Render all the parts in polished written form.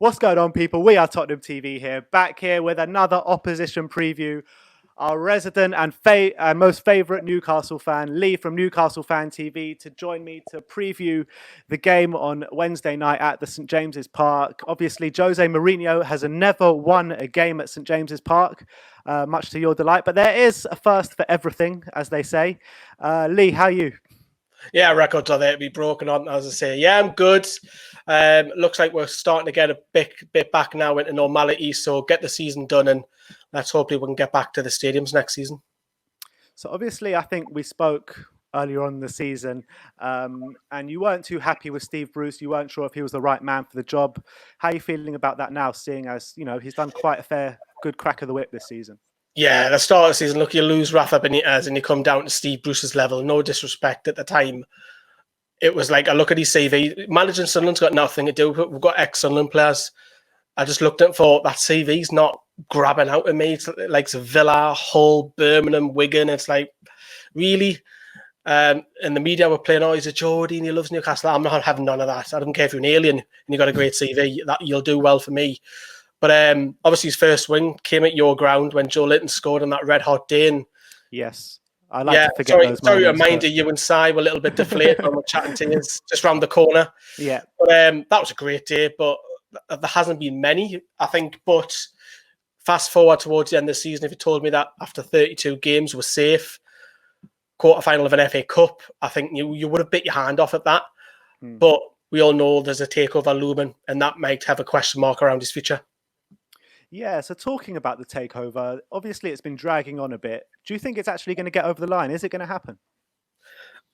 What's going on, people? We are Tottenham TV here, back here with another opposition preview. Our resident and most favourite Newcastle fan, Lee from Newcastle Fan TV, to join me to preview the game on Wednesday night at the St James's Park. Obviously, Jose Mourinho has never won a game at St James's Park, much to your delight. But there is a first for everything, as they say. Lee, how are you? Yeah, records are there to be broken on, as I say. Yeah, I'm good. Looks like we're starting to get a bit back now into normality. So get the season done, and let's hopefully we can get back to the stadiums next season. So obviously, I think we spoke earlier on in the season, and you weren't too happy with Steve Bruce. You weren't sure if he was the right man for the job. How are you feeling about that now, seeing as he's done quite a good crack of the whip this season? Yeah, the start of the season, look, you lose Rafa Benitez and you come down to Steve Bruce's level. No disrespect at the time. It was like, I look at his CV. Managing Sunderland's got nothing to do with it. We've got ex-Sunderland players. I just looked at for that CV's not grabbing out at me. It's like Villa, Hull, Birmingham, Wigan. It's like, really? And the media were playing, he's a Geordie and he loves Newcastle. I'm not having none of that. I don't care if you're an alien and you got a great CV. That you'll do well for me. But obviously his first win came at your ground when Joe Linton scored on that red-hot day. And yes, I like to forget those moments. Sorry, a reminder, you and Si were a little bit deflated when we're chatting to you just round the corner. Yeah. But that was a great day, but there hasn't been many, I think. But fast forward towards the end of the season, if you told me that after 32 games we're safe, quarter-final of an FA Cup, I think you would have bit your hand off at that. But we all know there's a takeover looming, and that might have a question mark around his future. Yeah, so talking about the takeover, obviously it's been dragging on a bit. Do you think it's actually going to get over the line? Is it going to happen?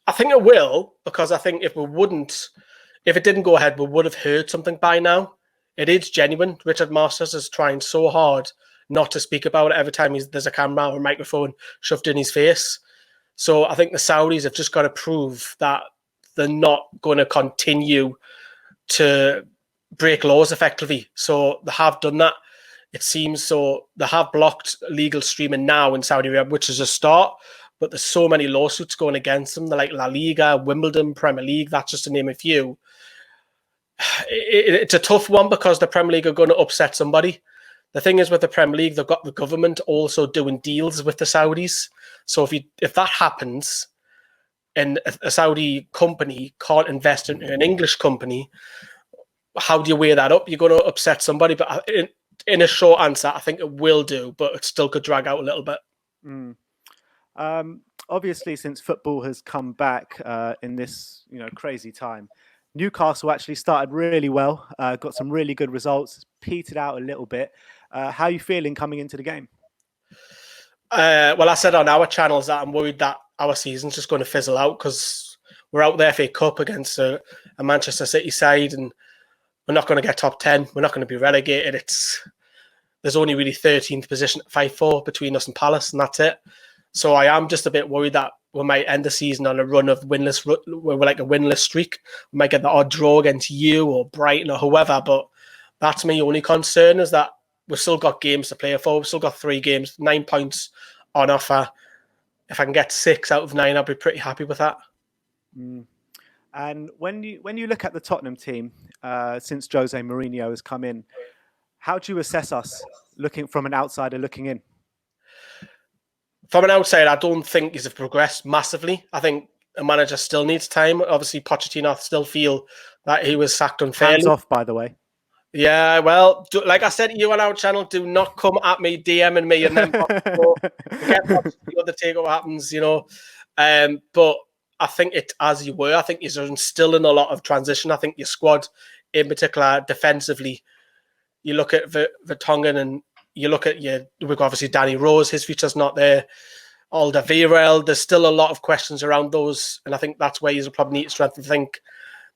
I think it will, because I think if it didn't go ahead, we would have heard something by now. It is genuine. Richard Masters is trying so hard not to speak about it every time there's a camera or a microphone shoved in his face. So I think the Saudis have just got to prove that they're not going to continue to break laws effectively. So they have done that. It seems so. They have blocked legal streaming now in Saudi Arabia, which is a start, but there's so many lawsuits going against them. They're like La Liga, Wimbledon, Premier League, that's just to name a few. It's a tough one because the Premier League are going to upset somebody. The thing is with the Premier League, they've got the government also doing deals with the Saudis. So if that happens and a Saudi company can't invest in an English company, how do you weigh that up? You're going to upset somebody, but in a short answer, I think it will do, but it still could drag out a little bit. Obviously, since football has come back in this crazy time, Newcastle actually started really well, got some really good results, petered out a little bit. How are you feeling coming into the game? Well, I said on our channels that I'm worried that our season's just going to fizzle out because we're out the FA Cup against a Manchester City side and we're not going to get top 10. We're not going to be relegated. There's only really 13th position to fight for between us and Palace, and that's it. So I am just a bit worried that we might end the season on a run of winless. We're like a winless streak. We might get the odd draw against you or Brighton or whoever, but that's my only concern is that we've still got games to play for. We've still got 3 games, 9 points on offer. If I can get 6 out of 9, I'll be pretty happy with that. And when you look at the Tottenham team, since Jose Mourinho has come in, how do you assess us looking from an outsider looking in? From an outsider, I don't think he's progressed massively. I think a manager still needs time. Obviously, Pochettino still feel that he was sacked unfairly. Hands off, by the way. Yeah, well, like I said to you on our channel, do not come at me, DMing me, and then forget what the takeover happens, But I think as you were, I think you're still in a lot of transition. I think your squad, in particular, defensively, you look at Vertonghen and you look at we've got obviously Danny Rose, his future's not there. Alderweireld, there's still a lot of questions around those, and I think that's where you probably need strength. I think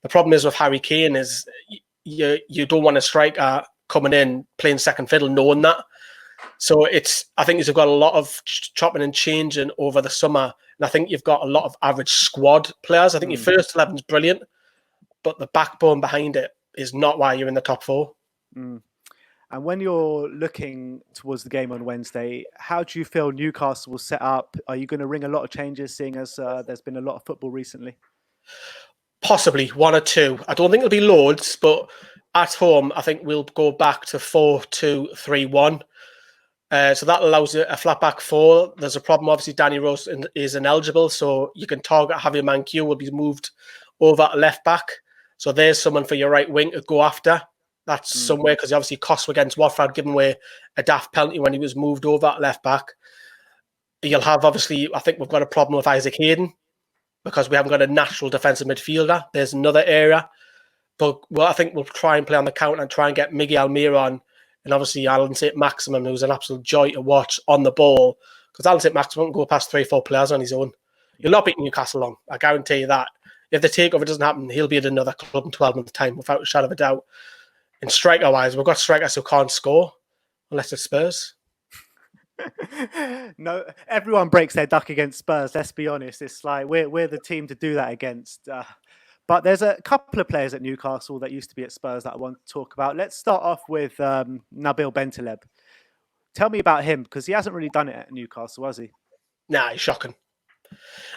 the problem is with Harry Kane is you don't want a striker coming in playing second fiddle, knowing that. So I think you've got a lot of chopping and changing over the summer, and I think you've got a lot of average squad players. I think your first 11 is brilliant, but the backbone behind it is not why you're in the top 4. And when you're looking towards the game on Wednesday, how do you feel Newcastle will set up? Are you going to ring a lot of changes, seeing as there's been a lot of football recently? Possibly one or two. I don't think it'll be loads, but at home, I think we'll go back to 4-2-3-1. So that allows a flat back four. There's a problem. Obviously, Danny Rose is ineligible, so you can target Javier Manquillo will be moved over to left back. So there's someone for your right wing to go after. That's somewhere because obviously Costa against Watford giving away a daft penalty when he was moved over to left back. You'll have obviously, I think we've got a problem with Isaac Hayden because we haven't got a natural defensive midfielder. There's another area. But I think we'll try and play on the counter and try and get Miguel Almiron on. And obviously, Alan St. Maximum, who's an absolute joy to watch on the ball. Because Alan St. Maximum can go past 3-4 players on his own. He'll not beat Newcastle long. I guarantee you that. If the takeover doesn't happen, he'll be at another club in 12 months' time, without a shadow of a doubt. And striker-wise, we've got strikers who can't score, unless it's Spurs. No, everyone breaks their duck against Spurs. Let's be honest. It's like we're the team to do that against. But there's a couple of players at Newcastle that used to be at Spurs that I want to talk about. Let's start off with Nabil Bentaleb. Tell me about him, because he hasn't really done it at Newcastle, has he? Nah, he's shocking.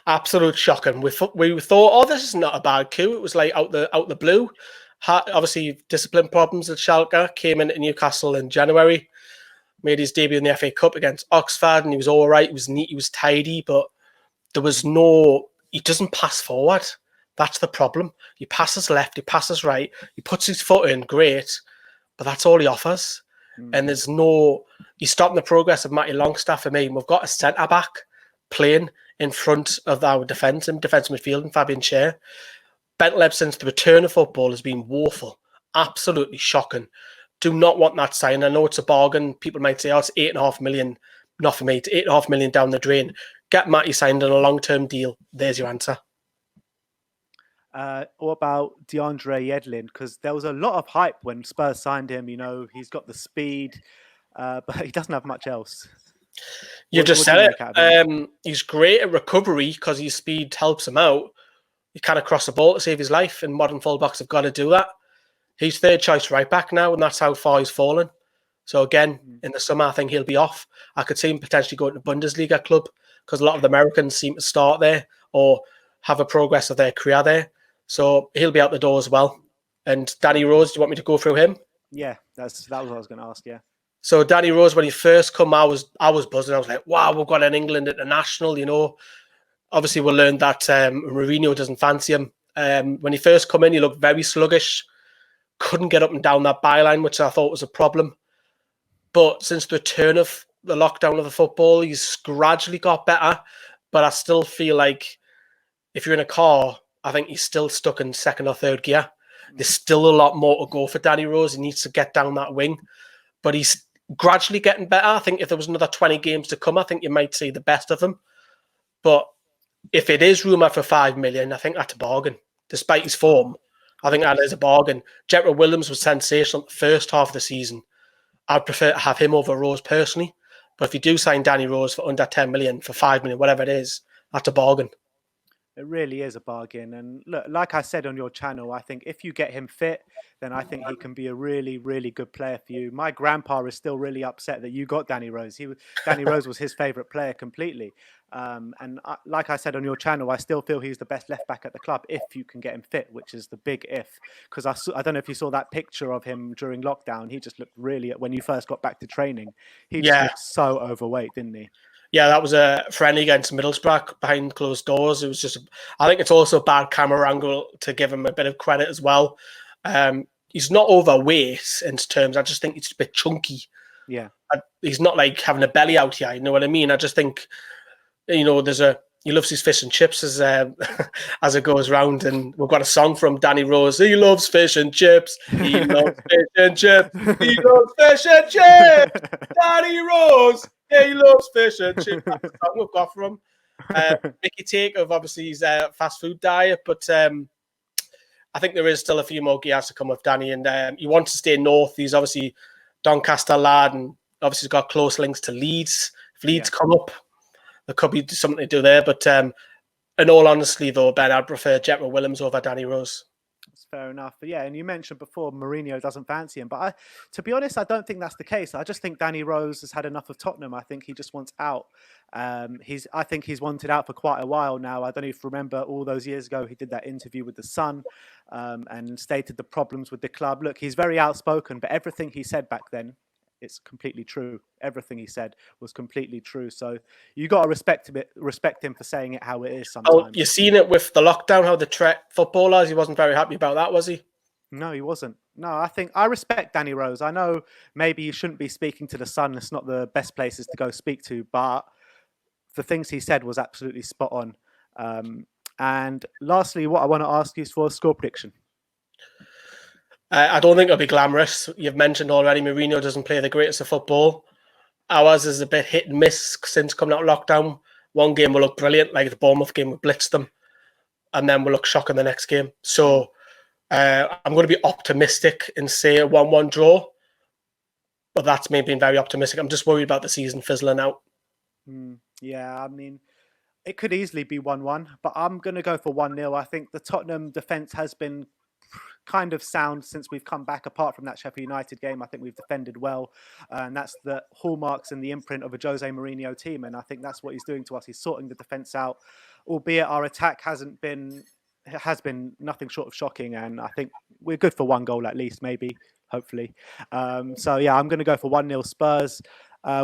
Absolute shocking. We thought, oh, this is not a bad coup. It was like out the blue. Obviously, discipline problems at Schalke. Came into Newcastle in January. Made his debut in the FA Cup against Oxford, and he was all right. He was neat. He was tidy, but there was no... He doesn't pass forward. That's the problem. He passes left, he passes right, he puts his foot in, great, but that's all he offers. And there's no... He's stopping the progress of Matty Longstaff for me. We've got a centre-back playing in front of our defensive midfield and Fabian Schär. Bentaleb, since the return of football, has been woeful. Absolutely shocking. Do not want that sign. I know it's a bargain. People might say, oh, it's 8.5 million. Not for me. It's 8.5 million down the drain. Get Matty signed on a long-term deal. There's your answer. What about DeAndre Yedlin? Because there was a lot of hype when Spurs signed him. You know, he's got the speed, but he doesn't have much else. You've just said it. He's great at recovery because his speed helps him out. He can't cross the ball to save his life, and modern fullbacks have got to do that. He's third choice right back now, and that's how far he's fallen. So again, in the summer, I think he'll be off. I could see him potentially going to a Bundesliga club because a lot of the Americans seem to start there or have a progress of their career there. So he'll be out the door as well. And Danny Rose, do you want me to go through him? Yeah, that was what I was going to ask, yeah. So Danny Rose, when he first come, I was buzzing. I was like, wow, we've got an England international, you know. Obviously, we learned that Mourinho doesn't fancy him. When he first come in, he looked very sluggish. Couldn't get up and down that byline, which I thought was a problem. But since the return of the lockdown of the football, he's gradually got better. But I still feel like if you're in a car, I think he's still stuck in second or third gear. There's still a lot more to go for Danny Rose. He needs to get down that wing. But he's gradually getting better. I think if there was another 20 games to come, I think you might see the best of him. But if it is rumoured for 5 million, I think that's a bargain. Despite his form, I think that is a bargain. Jetro Williams was sensational the first half of the season. I'd prefer to have him over Rose personally. But if you do sign Danny Rose for under 10 million, for 5 million, whatever it is, that's a bargain. It really is a bargain. And look, like I said on your channel, I think if you get him fit, then I think he can be a really, really good player for you. My grandpa is still really upset that you got Danny Rose. Danny Rose was his favourite player completely. Like I said on your channel, I still feel he's the best left back at the club if you can get him fit, which is the big if. Because I don't know if you saw that picture of him during lockdown. He just looked really, when you first got back to training, he just looked so overweight, didn't he? Yeah, that was a friendly against Middlesbrough behind closed doors. It was just, I think it's also a bad camera angle to give him a bit of credit as well. He's not overweight in terms. I just think he's a bit chunky. Yeah. He's not like having a belly out here. You know what I mean? I just think, you know, he loves his fish and chips as as it goes round. And we've got a song from Danny Rose. He loves fish and chips. He loves fish and chips. He loves fish and chips. Danny Rose. Yeah, he loves fish and chips. That's the song we've got from him. Mickey take of obviously his fast food diet, but I think there is still a few more gears to come with Danny, and he wants to stay north. He's obviously Doncaster lad, and obviously got close links to Leeds. If Leeds come up, there could be something to do there. But in all honesty, though, Ben, I'd prefer Jetro Williams over Danny Rose. fair enough. But yeah, and you mentioned before Mourinho doesn't fancy him, but to be honest, I don't think that's the case. I just think Danny Rose has had enough of Tottenham. I think he just wants out. I think he's wanted out for quite a while now. I don't know if you remember all those years ago, he did that interview with the Sun and stated the problems with the club. Look, he's very outspoken, but everything he said back then, it's completely true. Everything he said was completely true. So you got to respect him for saying it how it is sometimes. Oh, you seen it with the lockdown, how the footballers, he wasn't very happy about that, was he? No, he wasn't. No, I think I respect Danny Rose. I know maybe you shouldn't be speaking to the Sun. It's not the best places to go speak to, but the things he said was absolutely spot on. And lastly, what I want to ask you is for a score prediction. I don't think it'll be glamorous. You've mentioned already, Mourinho doesn't play the greatest of football. Ours is a bit hit and miss since coming out of lockdown. One game will look brilliant, like the Bournemouth game, we blitzed them, and then we'll look shocking the next game. So I'm going to be optimistic and say a 1-1 draw, but that's me being very optimistic. I'm just worried about the season fizzling out. Yeah, I mean, it could easily be 1-1, but I'm going to go for 1-0. I think the Tottenham defence has been kind of sound since we've come back. Apart from that Sheffield United game, I think we've defended well, and that's the hallmarks and the imprint of a Jose Mourinho team, and I think that's what he's doing to us. He's sorting the defence out, albeit our attack has been nothing short of shocking, and I think we're good for 1 goal at least, maybe, hopefully. So yeah, I'm going to go for 1-0 Spurs.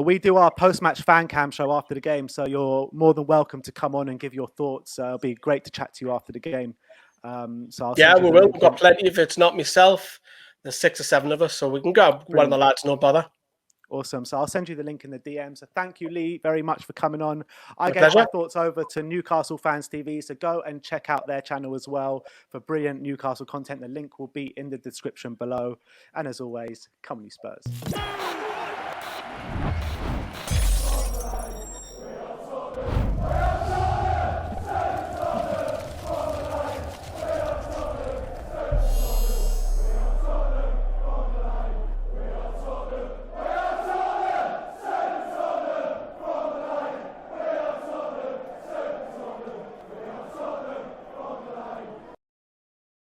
We do our post-match fan cam show after the game, so you're more than welcome to come on and give your thoughts. It'll be great to chat to you after the game. Yeah, we will. We've got plenty. If it's not myself, there's 6 or 7 of us, so we can grab one of the lads, no bother. Awesome. So I'll send you the link in the DM. So thank you, Lee, very much for coming on. I gave my thoughts over to Newcastle Fans TV, so go and check out their channel as well for brilliant Newcastle content. The link will be in the description below. And as always, come on, you Spurs.